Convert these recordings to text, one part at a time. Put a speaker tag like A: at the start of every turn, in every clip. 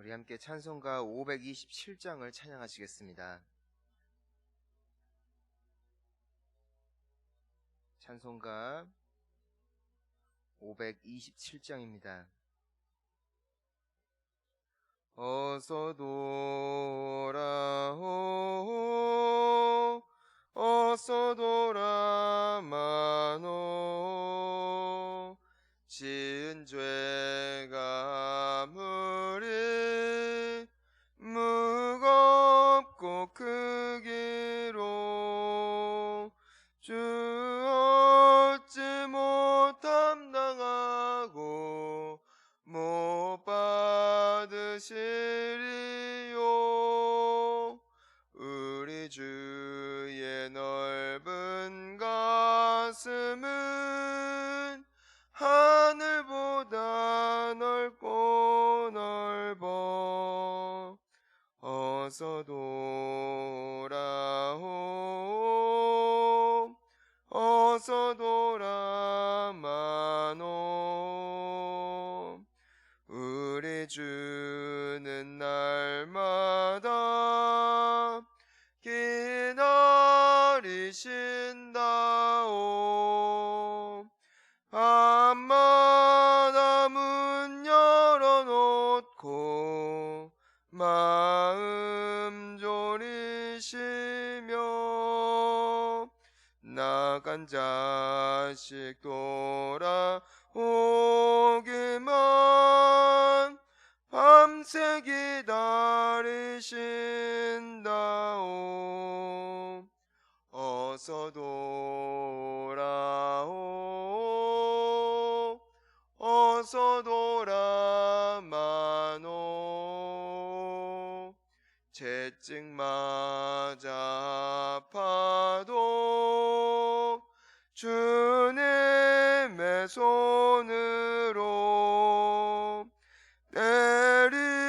A: 우리 함께 찬송가 527장을 찬양하시겠습니다. 찬송가 527장입니다. 어서 돌아오 어서 돌아마노 지은 죄가 아무리 무겁고 크기로 주 어찌 못 감당하고 못 받으시리요. 우리 주의 넓은 가슴은 하늘보다 넓고 넓어. 어서 돌아오 어서 돌아마노 우리 주는 날마다 기다리신다오. 밤마다 문 열어놓고 마음 졸이시며 나간 자식 돌아오기만 밤새 기다리신다오. 어서 돌아오 어서 돌아마노 채찍 맞아 아파도 주님의 손으로 내리시고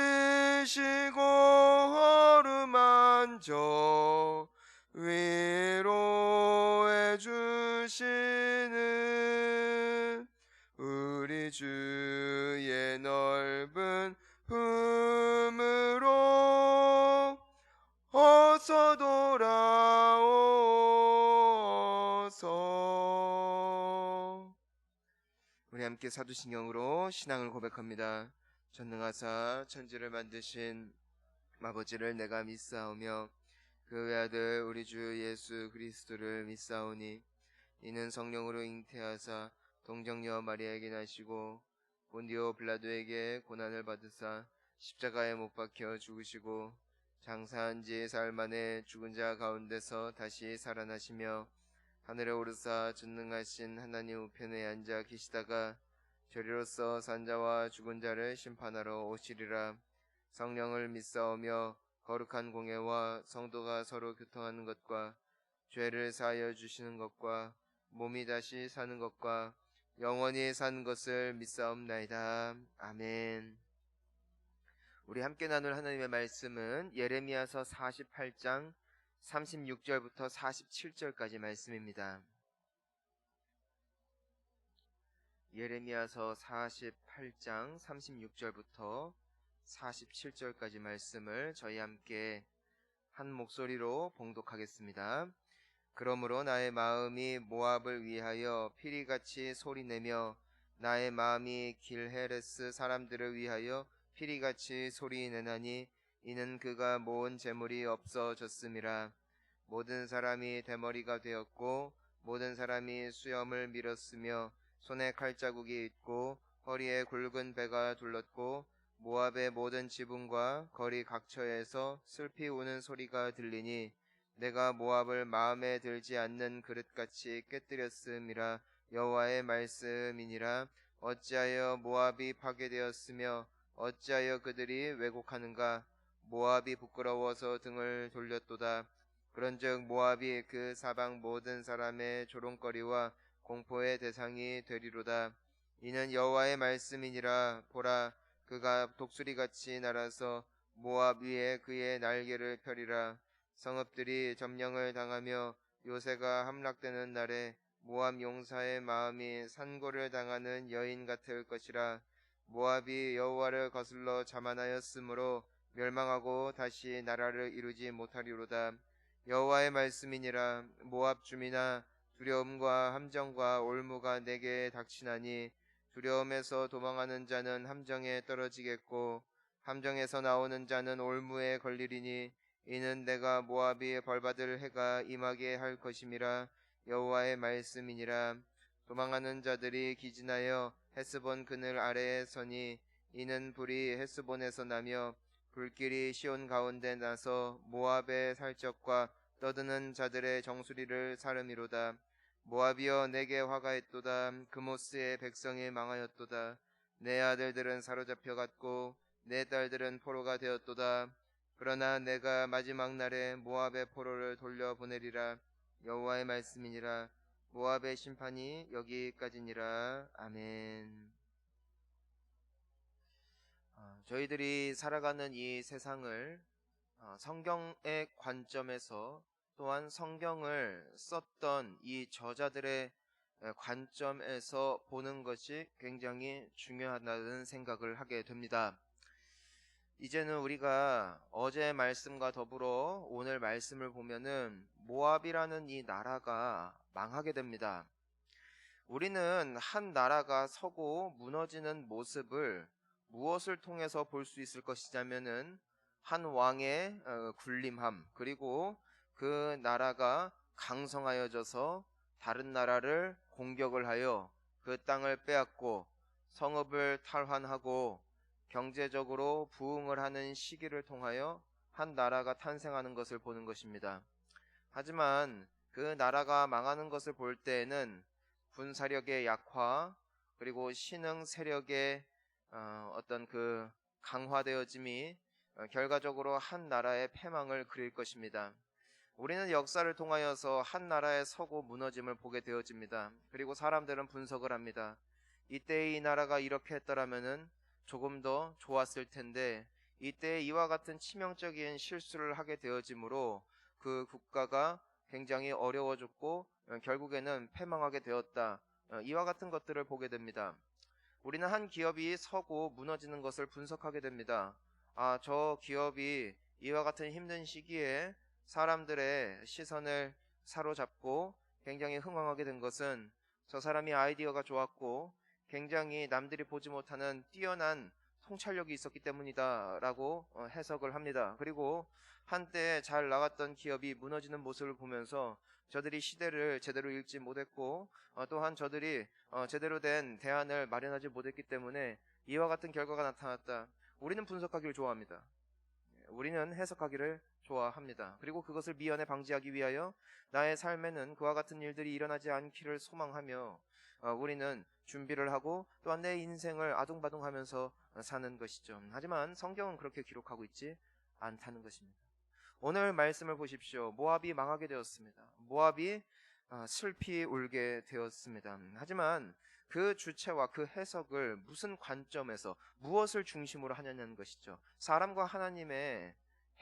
A: 어루만져 위로해 주시는 우리 주의 넓은 품으로 어서 돌아오소. 우리 함께 사도신경으로 신앙을 고백합니다. 전능하사 천지를 만드신 아버지를 내가 믿사오며 그 외아들 우리 주 예수 그리스도를 믿사오니 이는 성령으로 잉태하사 동정녀 마리아에게 나시고 본디오 빌라도에게 고난을 받으사 십자가에 못 박혀 죽으시고 장사한 지 사흘 만에 죽은 자 가운데서 다시 살아나시며 하늘에 오르사 전능하신 하나님 우편에 앉아 계시다가 저리로서 산 자와 죽은 자를 심판하러 오시리라. 성령을 믿사오며 거룩한 공예와 성도가 서로 교통하는 것과 죄를 사하여 주시는 것과 몸이 다시 사는 것과 영원히 사는 것을 믿사옵나이다. 아멘. 우리 함께 나눌 하나님의 말씀은 예레미야서 48장 36절부터 47절까지 말씀입니다. 예레미야서 48장 36절부터 47절까지 말씀을 저희 함께 한 목소리로 봉독하겠습니다. 그러므로 나의 마음이 모압을 위하여 피리같이 소리내며 나의 마음이 길헤레스 사람들을 위하여 피리같이 소리내나니 이는 그가 모은 재물이 없어졌음이라. 모든 사람이 대머리가 되었고 모든 사람이 수염을 밀었으며 손에 칼자국이 있고 허리에 굵은 배가 둘렀고 모압의 모든 지붕과 거리 각처에서 슬피 우는 소리가 들리니 내가 모압을 마음에 들지 않는 그릇같이 깨뜨렸음이라. 여호와의 말씀이니라. 어찌하여 모압이 파괴되었으며 어찌하여 그들이 왜곡하는가. 모압이 부끄러워서 등을 돌렸도다. 그런즉 모압이 그 사방 모든 사람의 조롱거리와 공포의 대상이 되리로다. 이는 여호와의 말씀이니라. 보라, 그가 독수리같이 날아서 모압 위에 그의 날개를 펴리라. 성읍들이 점령을 당하며 요새가 함락되는 날에 모압 용사의 마음이 산고를 당하는 여인 같을 것이라. 모압이 여호와를 거슬러 자만하였으므로 멸망하고 다시 나라를 이루지 못하리로다. 여호와의 말씀이니라. 모압 주민아, 두려움과 함정과 올무가 내게 닥치나니 두려움에서 도망하는 자는 함정에 떨어지겠고 함정에서 나오는 자는 올무에 걸리리니 이는 내가 모압이 벌받을 해가 임하게 할 것임이라. 여호와의 말씀이니라. 도망하는 자들이 기진하여 헤스본 그늘 아래에 서니 이는 불이 헤스본에서 나며 불길이 시온 가운데 나서 모압의 살적과 떠드는 자들의 정수리를 사름이로다. 모압이여 내게 화가 있도다. 그모스의 백성이 망하였도다. 내 아들들은 사로잡혀 갔고 내 딸들은 포로가 되었도다. 그러나 내가 마지막 날에 모압의 포로를 돌려보내리라. 여호와의 말씀이니라. 모압의 심판이 여기까지니라. 아멘. 저희들이 살아가는 이 세상을 성경의 관점에서 또한 성경을 썼던 이 저자들의 관점에서 보는 것이 굉장히 중요하다는 생각을 하게 됩니다. 이제는 우리가 어제 말씀과 더불어 오늘 말씀을 보면은 모압이라는 이 나라가 망하게 됩니다. 우리는 한 나라가 서고 무너지는 모습을 무엇을 통해서 볼 수 있을 것이냐면은 한 왕의 군림함, 그리고 그 나라가 강성하여져서 다른 나라를 공격을 하여 그 땅을 빼앗고 성읍을 탈환하고 경제적으로 부흥을 하는 시기를 통하여 한 나라가 탄생하는 것을 보는 것입니다. 하지만 그 나라가 망하는 것을 볼 때에는 군사력의 약화, 그리고 신흥 세력의 어떤 그 강화되어짐이 결과적으로 한 나라의 패망을 그릴 것입니다. 우리는 역사를 통하여서 한 나라의 서고 무너짐을 보게 되어집니다. 그리고 사람들은 분석을 합니다. 이때 이 나라가 이렇게 했더라면은 조금 더 좋았을 텐데 이때 이와 같은 치명적인 실수를 하게 되어지므로 그 국가가 굉장히 어려워졌고 결국에는 패망하게 되었다. 이와 같은 것들을 보게 됩니다. 우리는 한 기업이 서고 무너지는 것을 분석하게 됩니다. 저 기업이 이와 같은 힘든 시기에 사람들의 시선을 사로잡고 굉장히 흥왕하게 된 것은 저 사람이 아이디어가 좋았고 굉장히 남들이 보지 못하는 뛰어난 통찰력이 있었기 때문이다라고 해석을 합니다. 그리고 한때 잘 나갔던 기업이 무너지는 모습을 보면서 저들이 시대를 제대로 읽지 못했고 또한 저들이 제대로 된 대안을 마련하지 못했기 때문에 이와 같은 결과가 나타났다. 우리는 분석하기를 좋아합니다. 우리는 해석하기를 좋아합니다. 그리고 그것을 미연에 방지하기 위하여 나의 삶에는 그와 같은 일들이 일어나지 않기를 소망하며 우리는 준비를 하고 또한 내 인생을 아둥바둥하면서 사는 것이죠. 하지만 성경은 그렇게 기록하고 있지 않다는 것입니다. 오늘 말씀을 보십시오. 모압이 망하게 되었습니다. 모압이 슬피 울게 되었습니다. 하지만 그 주체와 그 해석을 무슨 관점에서 무엇을 중심으로 하냐는 것이죠. 사람과 하나님의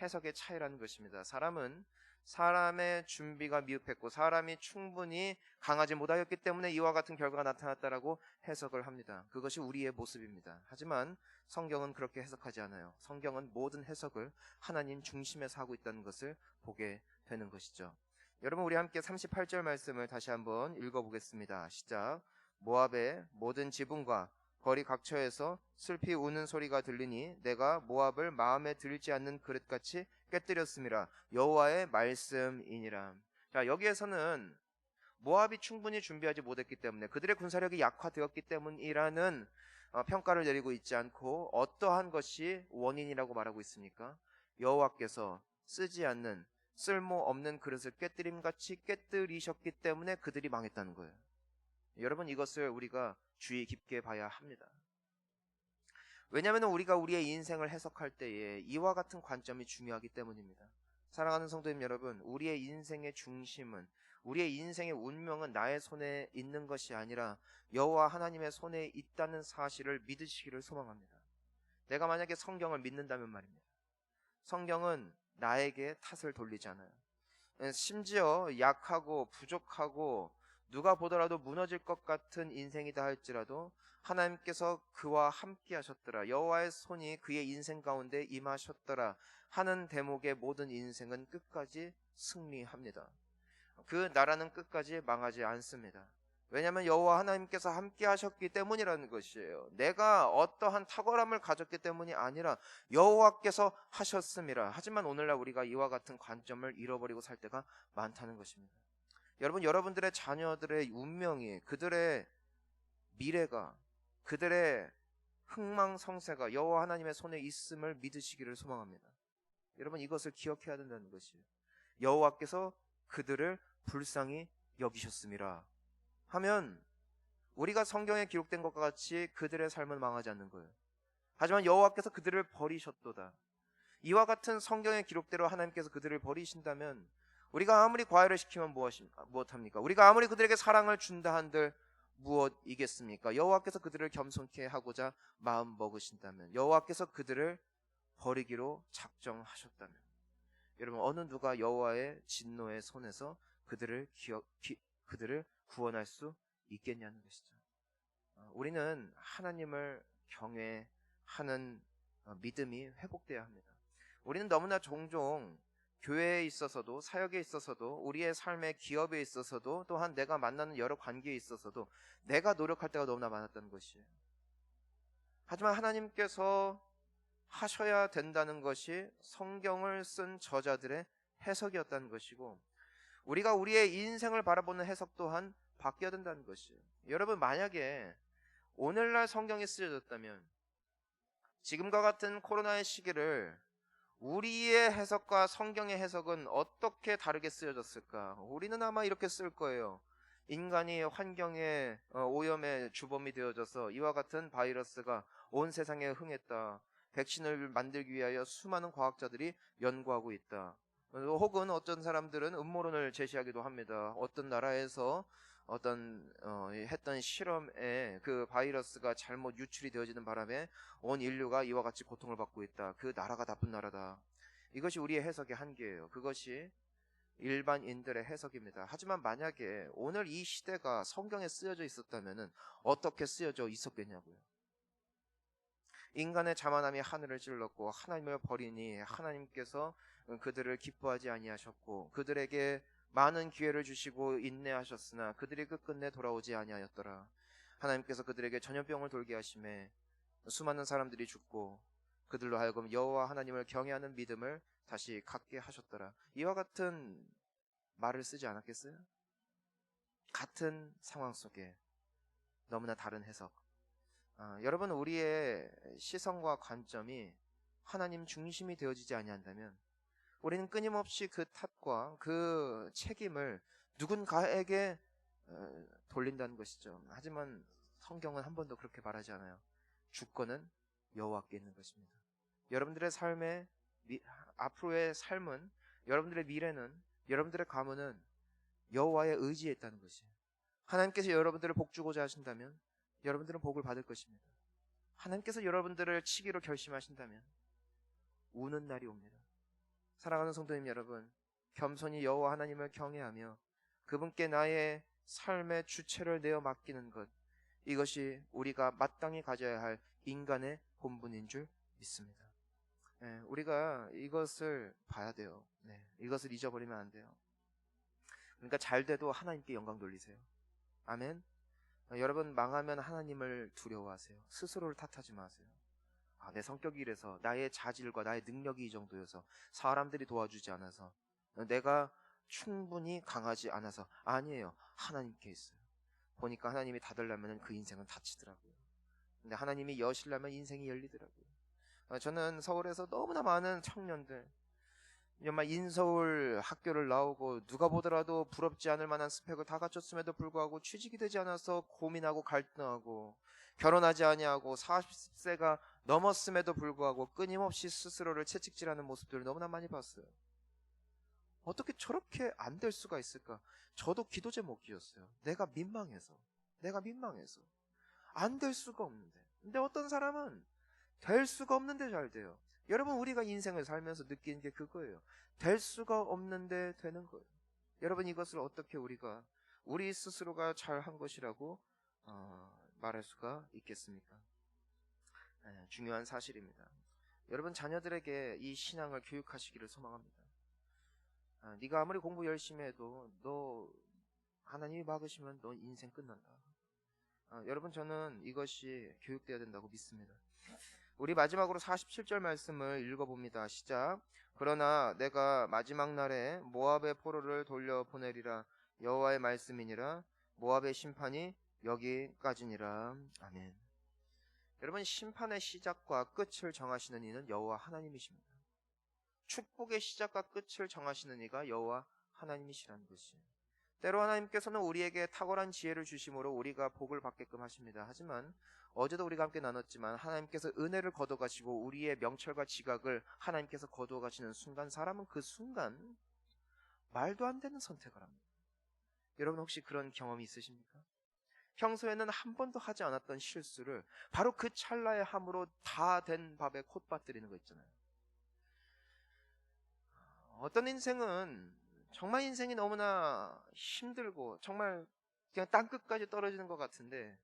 A: 해석의 차이라는 것입니다. 사람은 사람의 준비가 미흡했고 사람이 충분히 강하지 못하였기 때문에 이와 같은 결과가 나타났다라고 해석을 합니다. 그것이 우리의 모습입니다. 하지만 성경은 그렇게 해석하지 않아요. 성경은 모든 해석을 하나님 중심에서 하고 있다는 것을 보게 되는 것이죠. 여러분, 우리 함께 38절 말씀을 다시 한번 읽어보겠습니다. 시작. 모압의 모든 지붕과 거리 각처에서 슬피 우는 소리가 들리니 내가 모압을 마음에 들지 않는 그릇같이 깨뜨렸음이라. 여호와의 말씀이니라. 자, 여기에서는 모압이 충분히 준비하지 못했기 때문에 그들의 군사력이 약화되었기 때문이라는 평가를 내리고 있지 않고 어떠한 것이 원인이라고 말하고 있습니까? 여호와께서 쓰지 않는 쓸모없는 그릇을 깨뜨림같이 깨뜨리셨기 때문에 그들이 망했다는 거예요. 여러분, 이것을 우리가 주의 깊게 봐야 합니다. 왜냐하면 우리가 우리의 인생을 해석할 때에 이와 같은 관점이 중요하기 때문입니다. 사랑하는 성도님 여러분, 우리의 인생의 중심은, 우리의 인생의 운명은 나의 손에 있는 것이 아니라 여호와 하나님의 손에 있다는 사실을 믿으시기를 소망합니다. 내가 만약에 성경을 믿는다면 말입니다. 성경은 나에게 탓을 돌리지 않아요. 심지어 약하고 부족하고 누가 보더라도 무너질 것 같은 인생이다 할지라도 하나님께서 그와 함께 하셨더라. 여호와의 손이 그의 인생 가운데 임하셨더라 하는 대목의 모든 인생은 끝까지 승리합니다. 그 나라는 끝까지 망하지 않습니다. 왜냐하면 여호와 하나님께서 함께 하셨기 때문이라는 것이에요. 내가 어떠한 탁월함을 가졌기 때문이 아니라 여호와께서 하셨음이라. 하지만 오늘날 우리가 이와 같은 관점을 잃어버리고 살 때가 많다는 것입니다. 여러분, 여러분들의 자녀들의 운명이, 그들의 미래가, 그들의 흥망성쇠가 여호와 하나님의 손에 있음을 믿으시기를 소망합니다. 여러분, 이것을 기억해야 된다는 것이에요. 여호와께서 그들을 불쌍히 여기셨음이라 하면 우리가 성경에 기록된 것과 같이 그들의 삶은 망하지 않는 거예요. 하지만 여호와께서 그들을 버리셨도다. 이와 같은 성경의 기록대로 하나님께서 그들을 버리신다면 우리가 아무리 과외를 시키면 무엇합니까? 우리가 아무리 그들에게 사랑을 준다 한들 무엇이겠습니까? 여호와께서 그들을 겸손케 하고자 마음 먹으신다면, 여호와께서 그들을 버리기로 작정하셨다면, 여러분, 어느 누가 여호와의 진노의 손에서 그들을 구원할 수 있겠냐는 것이죠. 우리는 하나님을 경외하는 믿음이 회복돼야 합니다. 우리는 너무나 종종 교회에 있어서도, 사역에 있어서도, 우리의 삶의 기업에 있어서도, 또한 내가 만나는 여러 관계에 있어서도 내가 노력할 때가 너무나 많았다는 것이에요. 하지만 하나님께서 하셔야 된다는 것이 성경을 쓴 저자들의 해석이었다는 것이고, 우리가 우리의 인생을 바라보는 해석 또한 바뀌어야 된다는 것이에요. 여러분, 만약에 오늘날 성경이 쓰여졌다면 지금과 같은 코로나의 시기를 우리의 해석과 성경의 해석은 어떻게 다르게 쓰여졌을까? 우리는 아마 이렇게 쓸 거예요. 인간이 환경의 오염의 주범이 되어져서 이와 같은 바이러스가 온 세상에 흥했다. 백신을 만들기 위하여 수많은 과학자들이 연구하고 있다. 혹은 어떤 사람들은 음모론을 제시하기도 합니다. 어떤 나라에서 했던 실험에 그 바이러스가 잘못 유출이 되어지는 바람에 온 인류가 이와 같이 고통을 받고 있다. 그 나라가 나쁜 나라다. 이것이 우리의 해석의 한계예요. 그것이 일반인들의 해석입니다. 하지만 만약에 오늘 이 시대가 성경에 쓰여져 있었다면 어떻게 쓰여져 있었겠냐고요. 인간의 자만함이 하늘을 찔렀고 하나님을 버리니 하나님께서 그들을 기뻐하지 아니하셨고 그들에게 많은 기회를 주시고 인내하셨으나 그들이 끝끝내 돌아오지 아니하였더라. 하나님께서 그들에게 전염병을 돌게 하심에 수많은 사람들이 죽고 그들로 하여금 여호와 하나님을 경외하는 믿음을 다시 갖게 하셨더라. 이와 같은 말을 쓰지 않았겠어요? 같은 상황 속에 너무나 다른 해석. 여러분, 우리의 시선과 관점이 하나님 중심이 되어지지 아니한다면 우리는 끊임없이 그 탓과 그 책임을 누군가에게 돌린다는 것이죠. 하지만 성경은 한 번도 그렇게 말하지 않아요. 주권은 여호와께 있는 것입니다. 여러분들의 삶의 앞으로의 삶은, 여러분들의 미래는, 여러분들의 가문은 여호와의 의지에 있다는 것이에요. 하나님께서 여러분들을 복 주고자 하신다면 여러분들은 복을 받을 것입니다. 하나님께서 여러분들을 치기로 결심하신다면 우는 날이 옵니다. 사랑하는 성도님 여러분, 겸손히 여호와 하나님을 경외하며 그분께 나의 삶의 주체를 내어 맡기는 것, 이것이 우리가 마땅히 가져야 할 인간의 본분인 줄 믿습니다. 우리가 이것을 봐야 돼요. 이것을 잊어버리면 안 돼요. 그러니까 잘 돼도 하나님께 영광 돌리세요. 아멘. 여러분, 망하면 하나님을 두려워하세요. 스스로를 탓하지 마세요. 내 성격이 이래서, 나의 자질과 나의 능력이 이 정도여서, 사람들이 도와주지 않아서, 내가 충분히 강하지 않아서. 아니에요. 하나님께 있어요. 보니까 하나님이 닫으려면 그 인생은 닫히더라고요. 근데 하나님이 여시려면 인생이 열리더라고요. 저는 서울에서 너무나 많은 청년들, 정말 인서울 학교를 나오고 누가 보더라도 부럽지 않을 만한 스펙을 다 갖췄음에도 불구하고 취직이 되지 않아서 고민하고 갈등하고, 결혼하지 아니하고 40세가 넘었음에도 불구하고 끊임없이 스스로를 채찍질하는 모습들을 너무나 많이 봤어요. 어떻게 저렇게 안 될 수가 있을까? 저도 기도 제목이었어요. 내가 민망해서 안 될 수가 없는데. 근데 어떤 사람은 될 수가 없는데 잘 돼요. 여러분, 우리가 인생을 살면서 느끼는 게 그거예요. 될 수가 없는데 되는 거예요. 여러분, 이것을 어떻게 우리가 우리 스스로가 잘한 것이라고 말할 수가 있겠습니까? 중요한 사실입니다. 여러분, 자녀들에게 이 신앙을 교육하시기를 소망합니다. 네가 아무리 공부 열심히 해도 너 하나님이 막으시면 너 인생 끝난다. 여러분, 저는 이것이 교육되어야 된다고 믿습니다. 우리 마지막으로 47절 말씀을 읽어봅니다. 시작. 그러나 내가 마지막 날에 모압의 포로를 돌려보내리라. 여호와의 말씀이니라. 모압의 심판이 여기까지니라. 아멘. 여러분, 심판의 시작과 끝을 정하시는 이는 여호와 하나님이십니다. 축복의 시작과 끝을 정하시는 이가 여호와 하나님이시라는 것이에요. 때로 하나님께서는 우리에게 탁월한 지혜를 주심으로 우리가 복을 받게끔 하십니다. 하지만 어제도 우리가 함께 나눴지만 하나님께서 은혜를 거둬가시고 우리의 명철과 지각을 하나님께서 거두어가시는 순간, 사람은 그 순간 말도 안 되는 선택을 합니다. 여러분, 혹시 그런 경험이 있으십니까? 평소에는 한 번도 하지 않았던 실수를 바로 그 찰나의 함으로 다 된 밥에 콧받들이는 거 있잖아요. 어떤 인생은 정말 인생이 너무나 힘들고 정말 그냥 땅끝까지 떨어지는 것 같은데,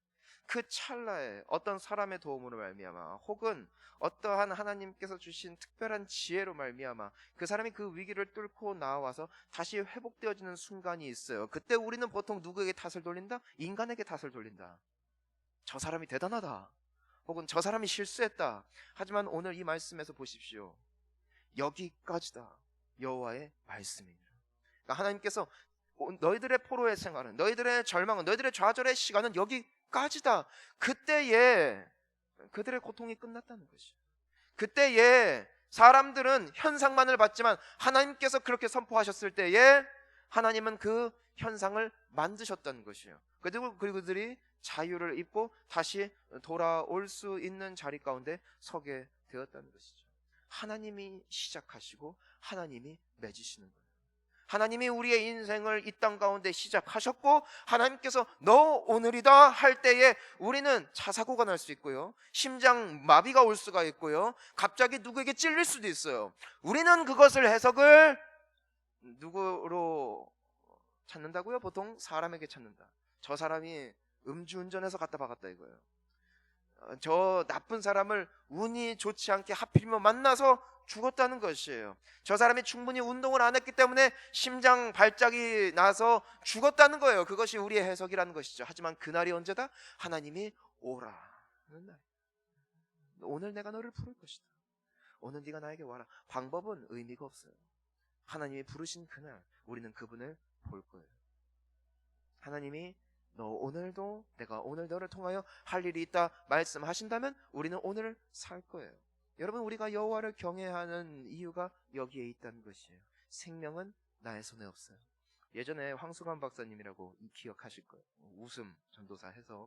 A: 그 찰나에 어떤 사람의 도움으로 말미암아 혹은 어떠한 하나님께서 주신 특별한 지혜로 말미암아 그 사람이 그 위기를 뚫고 나와서 다시 회복되어지는 순간이 있어요. 그때 우리는 보통 누구에게 탓을 돌린다? 인간에게 탓을 돌린다. 저 사람이 대단하다, 혹은 저 사람이 실수했다. 하지만 오늘 이 말씀에서 보십시오. 여기까지다. 여호와의 말씀입니다. 그러니까 하나님께서 너희들의 포로의 생활은, 너희들의 절망은, 너희들의 좌절의 시간은 여기까지다. 그때에 그들의 고통이 끝났다는 것이죠. 그때에 사람들은 현상만을 봤지만 하나님께서 그렇게 선포하셨을 때에 하나님은 그 현상을 만드셨다는 것이에요. 그리고 그들이 자유를 입고 다시 돌아올 수 있는 자리 가운데 서게 되었다는 것이죠. 하나님이 시작하시고 하나님이 맺으시는 거예요. 하나님이 우리의 인생을 이 땅 가운데 시작하셨고 하나님께서 너 오늘이다 할 때에 우리는 차사고가 날 수 있고요, 심장 마비가 올 수가 있고요, 갑자기 누구에게 찔릴 수도 있어요. 우리는 그것을 해석을 누구로 찾는다고요? 보통 사람에게 찾는다. 저 사람이 음주운전해서 갖다 박았다 이거예요. 저 나쁜 사람을 운이 좋지 않게 하필이면 만나서 죽었다는 것이에요. 저 사람이 충분히 운동을 안 했기 때문에 심장 발작이 나서 죽었다는 거예요. 그것이 우리의 해석이라는 것이죠. 하지만 그날이 언제다? 하나님이 오라는 날. 오늘 내가 너를 부를 것이다. 오늘 네가 나에게 와라. 방법은 의미가 없어요. 하나님이 부르신 그날 우리는 그분을 볼 거예요. 하나님이 너 오늘도 내가 오늘 너를 통하여 할 일이 있다 말씀하신다면 우리는 오늘 살 거예요. 여러분, 우리가 여호와를 경외하는 이유가 여기에 있다는 것이에요. 생명은 나의 손에 없어요. 예전에 황수관 박사님이라고 기억하실 거예요. 웃음 전도사 해서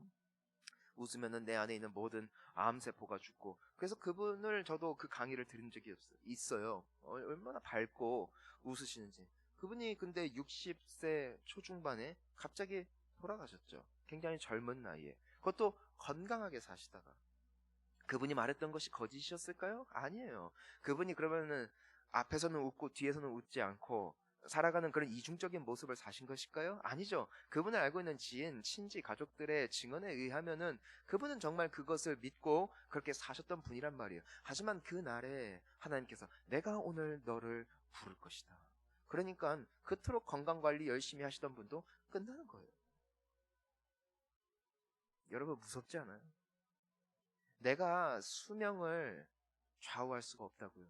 A: 웃으면은 내 안에 있는 모든 암세포가 죽고, 그래서 그분을 저도 그 강의를 들은 적이 있어요. 얼마나 밝고 웃으시는지. 그분이 근데 60세 초중반에 갑자기 돌아가셨죠. 굉장히 젊은 나이에. 그것도 건강하게 사시다가. 그분이 말했던 것이 거짓이었을까요? 아니에요. 그분이 그러면은 앞에서는 웃고 뒤에서는 웃지 않고 살아가는 그런 이중적인 모습을 사신 것일까요? 아니죠. 그분을 알고 있는 지인, 친지, 가족들의 증언에 의하면은 그분은 정말 그것을 믿고 그렇게 사셨던 분이란 말이에요. 하지만 그날에 하나님께서 내가 오늘 너를 부를 것이다. 그러니까 그토록 건강관리 열심히 하시던 분도 끝나는 거예요. 여러분, 무섭지 않아요? 내가 수명을 좌우할 수가 없다고요.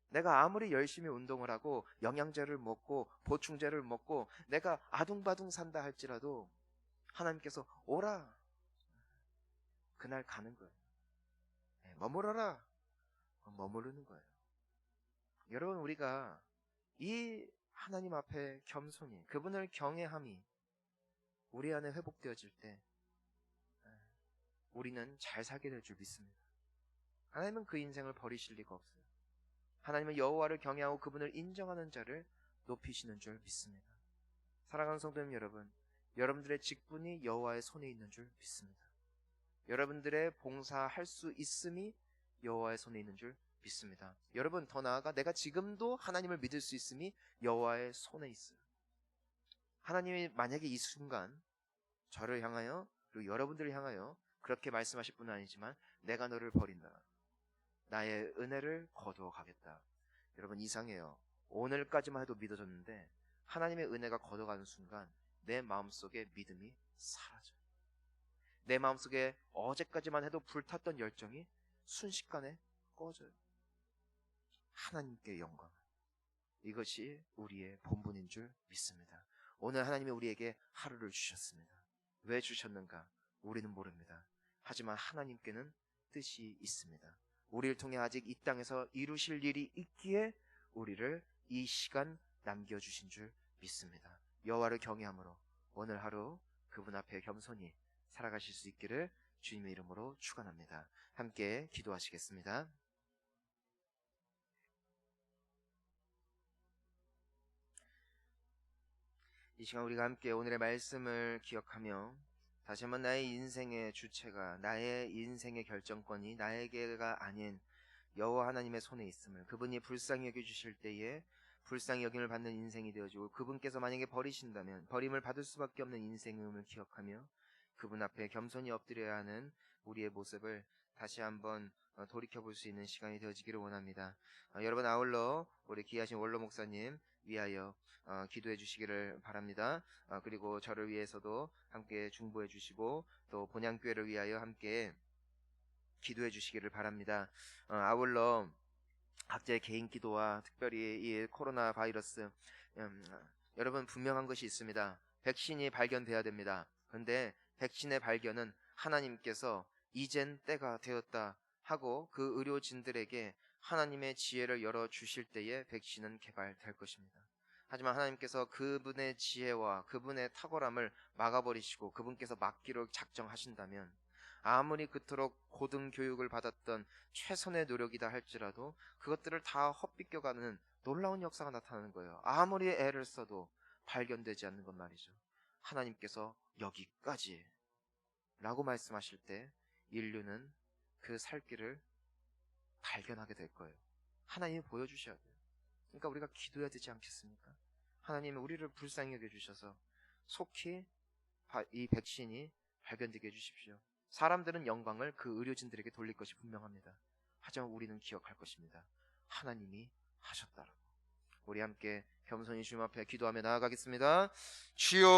A: 내가 아무리 열심히 운동을 하고 영양제를 먹고 보충제를 먹고 내가 아둥바둥 산다 할지라도 하나님께서 오라, 그날 가는 거예요. 머무러라, 머무르는 거예요. 여러분, 우리가 이 하나님 앞에 겸손히 그분을 경외함이 우리 안에 회복되어질 때 우리는 잘 살게 될 줄 믿습니다. 하나님은 그 인생을 버리실 리가 없어요. 하나님은 여호와를 경외하고 그분을 인정하는 자를 높이시는 줄 믿습니다. 사랑하는 성도님 여러분, 여러분들의 직분이 여호와의 손에 있는 줄 믿습니다. 여러분들의 봉사할 수 있음이 여호와의 손에 있는 줄 믿습니다. 여러분, 더 나아가 내가 지금도 하나님을 믿을 수 있음이 여호와의 손에 있어요. 하나님이 만약에 이 순간 저를 향하여 그리고 여러분들을 향하여 그렇게 말씀하실 분은 아니지만 내가 너를 버린다, 나의 은혜를 거두어 가겠다. 여러분 이상해요. 오늘까지만 해도 믿어졌는데 하나님의 은혜가 걷어가는 순간 내 마음속에 믿음이 사라져요. 내 마음속에 어제까지만 해도 불탔던 열정이 순식간에 꺼져요. 하나님께 영광, 이것이 우리의 본분인 줄 믿습니다. 오늘 하나님이 우리에게 하루를 주셨습니다. 왜 주셨는가 우리는 모릅니다. 하지만 하나님께는 뜻이 있습니다. 우리를 통해 아직 이 땅에서 이루실 일이 있기에 우리를 이 시간 남겨주신 줄 믿습니다. 여호와를 경외함으로 오늘 하루 그분 앞에 겸손히 살아가실 수 있기를 주님의 이름으로 축원합니다. 함께 기도하시겠습니다. 이 시간 우리가 함께 오늘의 말씀을 기억하며 다시 한번 나의 인생의 주체가, 나의 인생의 결정권이 나에게가 아닌 여호와 하나님의 손에 있음을, 그분이 불쌍히 여겨주실 때에 불쌍히 여김을 받는 인생이 되어지고 그분께서 만약에 버리신다면 버림을 받을 수밖에 없는 인생임을 기억하며 그분 앞에 겸손히 엎드려야 하는 우리의 모습을 다시 한번 돌이켜볼 수 있는 시간이 되어지기를 원합니다. 여러분 아울러 우리 귀하신 원로 목사님 위하여 기도해 주시기를 바랍니다. 그리고 저를 위해서도 함께 중보해 주시고 또 본향교회를 위하여 함께 기도해 주시기를 바랍니다. 아울러 각자의 개인 기도와 특별히 이 코로나 바이러스, 여러분 분명한 것이 있습니다. 백신이 발견돼야 됩니다. 그런데 백신의 발견은 하나님께서 이젠 때가 되었다 하고 그 의료진들에게 하나님의 지혜를 열어주실 때에 백신은 개발될 것입니다. 하지만 하나님께서 그분의 지혜와 그분의 탁월함을 막아버리시고 그분께서 막기로 작정하신다면 아무리 그토록 고등교육을 받았던 최선의 노력이다 할지라도 그것들을 다 헛비껴가는 놀라운 역사가 나타나는 거예요. 아무리 애를 써도 발견되지 않는 것 말이죠. 하나님께서 여기까지 라고 말씀하실 때 인류는 그 살 길을 발견하게 될 거예요. 하나님이 보여주셔야 돼요. 그러니까 우리가 기도해야 되지 않겠습니까? 하나님은 우리를 불쌍히 여겨주셔서 속히 이 백신이 발견되게 해주십시오. 사람들은 영광을 그 의료진들에게 돌릴 것이 분명합니다. 하지만 우리는 기억할 것입니다. 하나님이 하셨다라고. 우리 함께 겸손히 주님 앞에 기도하며 나아가겠습니다. 주여